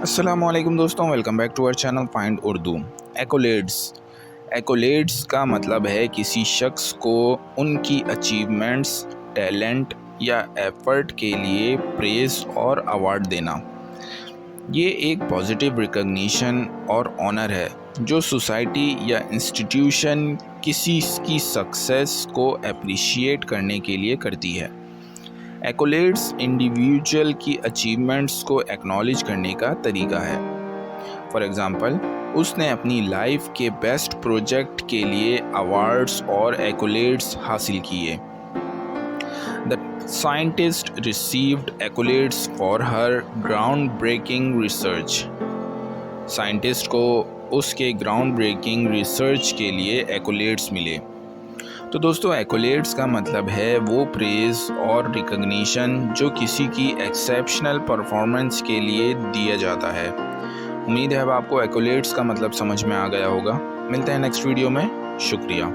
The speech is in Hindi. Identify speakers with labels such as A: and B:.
A: अस्सलामुअलैकुम दोस्तों, welcome back to our channel find Urdu. Accolades accolades का मतलब है किसी शख्स को उनकी अचीवमेंट्स, टैलेंट या एफर्ट के लिए प्रेज़ और अवार्ड देना। ये एक पॉजिटिव रिकग्निशन और ऑनर है जो सोसाइटी या इंस्टीट्यूशन किसी की सक्सेस को अप्रिशिएट करने के लिए करती है। एक्कोलेड्स इंडिविजुअल की अचीवमेंट्स को एक्नॉलेज करने का तरीका है। फॉर एग्ज़ाम्पल, उसने अपनी लाइफ के बेस्ट प्रोजेक्ट के लिए अवार्ड्स और एक्कोलेड्स हासिल किए। The scientist received accolades for her ground breaking research. Scientist को उसके ग्राउंड ब्रेकिंग रिसर्च के लिए एक्कोलेड्स मिले। तो दोस्तों, एक्कोलेड्स का मतलब है वो प्रेज़ और रिकग्निशन जो किसी की एक्सेप्शनल परफॉर्मेंस के लिए दिया जाता है। उम्मीद है अब आपको एक्कोलेड्स का मतलब समझ में आ गया होगा। मिलते हैं नेक्स्ट वीडियो में। शुक्रिया।